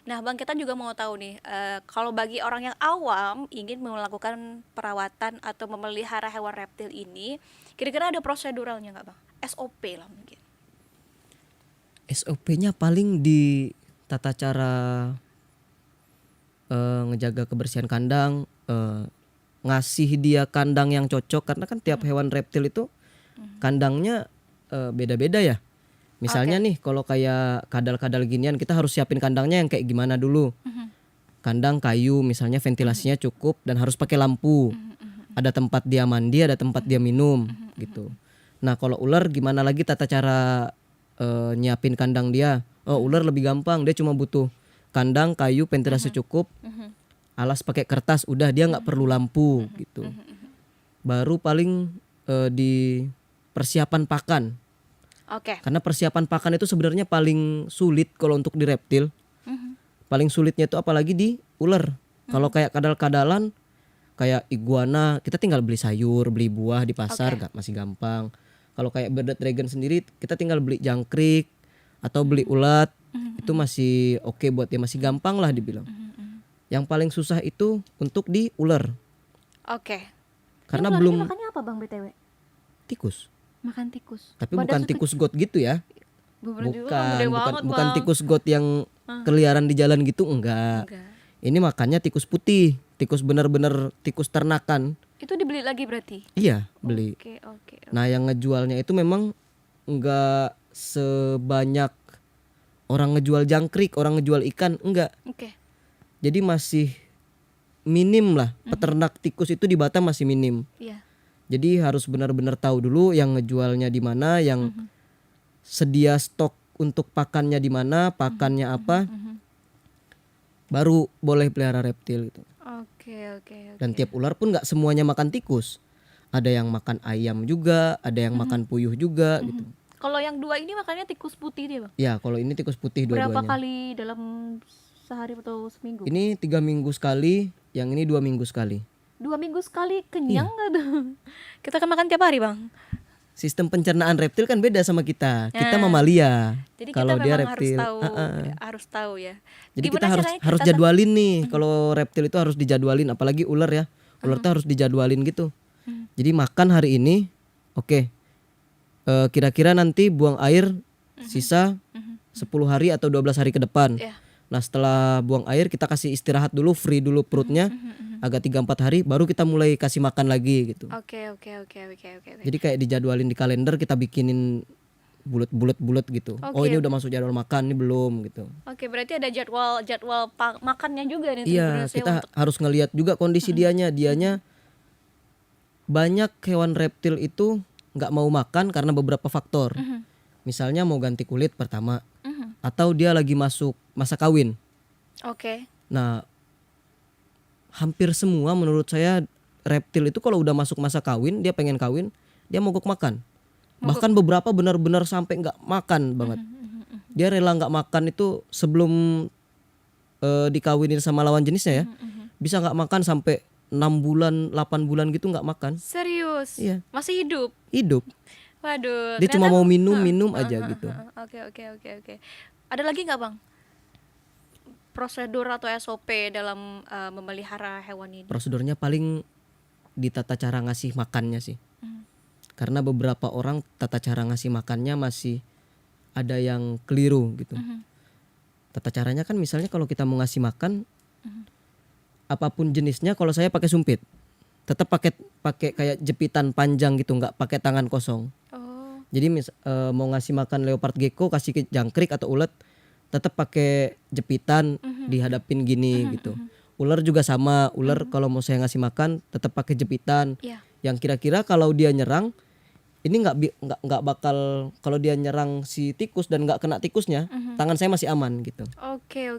Nah, Bang, kita juga mau tahu nih, kalau bagi orang yang awam ingin melakukan perawatan atau memelihara hewan reptil ini, kira-kira ada proseduralnya nggak, Bang? SOP lah mungkin. SOP-nya paling di tata cara ngejaga kebersihan kandang, ngasih dia kandang yang cocok karena kan tiap hewan reptil itu kandangnya beda-beda ya. Misalnya Oke. nih kalau kayak kadal-kadal ginian kita harus siapin kandangnya yang kayak gimana dulu. Kandang kayu misalnya ventilasinya cukup dan harus pakai lampu. Ada tempat dia mandi, ada tempat dia minum gitu. Nah, kalau ular gimana lagi tata cara nyiapin kandang dia? Oh, ular lebih gampang, dia cuma butuh kandang kayu ventilasi cukup, alas pakai kertas, udah dia nggak perlu lampu gitu. Baru paling di persiapan pakan. Oke. Karena persiapan pakan itu sebenarnya paling sulit kalau untuk di reptil. Paling sulitnya itu apalagi di ular. Kalau kayak kadal-kadalan kayak iguana, kita tinggal beli sayur, beli buah di pasar, Oke. masih gampang. Kalau kayak bearded dragon sendiri kita tinggal beli jangkrik atau beli ulat, itu masih oke buat dia, masih gampang lah dibilang. Yang paling susah itu untuk di ular. Oke. Karena Ini ular ini belum makannya apa Bang BTW? tikus. Makan tikus. Tapi bukan tikus got gitu ya. Bener juga kan, gede banget, Bukan Bang. tikus got yang keliaran di jalan gitu, enggak. Enggak. Ini makannya tikus putih, tikus bener-bener tikus ternakan. Itu dibeli lagi berarti? Iya, beli. Oke, oke. Nah, yang ngejualnya itu memang enggak sebanyak orang ngejual jangkrik, orang ngejual ikan, enggak. Oke. Jadi masih minim lah, peternak tikus itu di Batam masih minim. Iya. Jadi harus benar-benar tahu dulu yang ngejualnya di mana, yang sedia stok untuk pakannya di mana, pakannya apa, baru boleh pelihara reptil gitu. Oke, oke, Dan oke. tiap ular pun nggak semuanya makan tikus. Ada yang makan ayam juga, ada yang makan puyuh juga gitu. Kalau yang dua ini makannya tikus putih dia, Bang. Ya, kalau ini tikus putih Berapa dua-duanya. kali dalam sehari atau seminggu? Ini 3 minggu sekali, yang ini 2 minggu sekali. 2 minggu sekali, kenyang nggak tuh? Kita kan makan tiap hari, Bang. Sistem pencernaan reptil kan beda sama kita. Kita Nah, mamalia. Jadi Kalau kita dia memang reptil. harus tahu ya. Jadi Gimana kita caranya harus kita jadwalin nih. Kalau reptil itu harus dijadwalin, apalagi ular ya. Ular tuh harus dijadwalin gitu. Jadi makan hari ini, oke. Kira-kira nanti buang air sisa 10 hari atau 12 hari ke depan. Ya. Nah, setelah buang air kita kasih istirahat dulu, free dulu perutnya. Agak 3-4 hari baru kita mulai kasih makan lagi gitu. Oke. Jadi kayak dijadwalin di kalender, kita bikinin bulat gitu. Oh, Oke, ini udah masuk jadwal makan, ini belum gitu. Oke, berarti ada jadwal makannya juga nih Iya, sebenarnya kita untuk harus ngelihat juga kondisi dianya. Dianya banyak hewan reptil itu nggak mau makan karena beberapa faktor. Misalnya mau ganti kulit pertama, atau dia lagi masuk masa kawin. Oke. Nah, hampir semua menurut saya reptil itu kalau udah masuk masa kawin, dia pengen kawin, dia mogok makan. Bahkan beberapa benar-benar sampai nggak makan banget. Dia rela nggak makan itu sebelum dikawinin sama lawan jenisnya ya. Bisa nggak makan sampai 6 bulan, 8 bulan gitu nggak makan. Serius? Iya. Masih hidup? Hidup. Waduh. Dia cuma ternyata- mau minum aja gitu. Oke. Ada lagi nggak, Bang? Prosedur atau SOP dalam memelihara hewan ini? Prosedurnya paling di tata cara ngasih makannya sih. Karena beberapa orang tata cara ngasih makannya masih ada yang keliru gitu. Tata caranya kan misalnya kalau kita mau ngasih makan, apapun jenisnya, kalau saya pakai sumpit, tetap pakai kayak jepitan panjang gitu, nggak pakai tangan kosong. Oh. Jadi mau ngasih makan leopard gecko, kasih ke jangkrik atau ulet, tetap pakai jepitan, dihadapin gini gitu. Ular juga sama, ular kalau mau saya ngasih makan tetap pakai jepitan. Iya. Yang kira-kira kalau dia nyerang, ini nggak bakal, kalau dia nyerang si tikus dan nggak kena tikusnya, tangan saya masih aman gitu. Oke.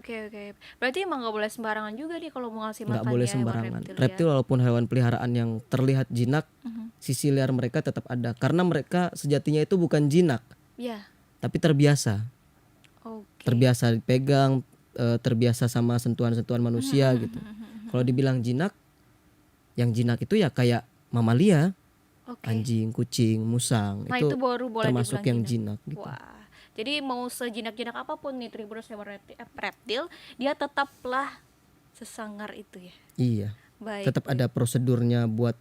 Berarti emang nggak boleh sembarangan juga nih kalau mau ngasih Nggak makan boleh ya hewan sembarangan. reptil, Reptil ya. walaupun hewan peliharaan yang terlihat jinak, sisi liar mereka tetap ada. Karena mereka sejatinya itu bukan jinak, Iya. tapi terbiasa. Oke. Terbiasa dipegang, terbiasa sama sentuhan-sentuhan manusia gitu. Kalau dibilang jinak, yang jinak itu ya kayak mamalia, Oke. anjing, kucing, musang, Nah, itu baru boleh termasuk dibilang yang jinak. jinak gitu. Wah. Jadi mau sejinak-jinak apapun nih Tribuners hewan reptil, dia tetaplah sesangar itu ya. Iya. Baik. Tetap ada prosedurnya buat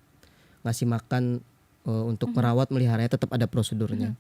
ngasih makan, untuk merawat meliharanya tetap ada prosedurnya.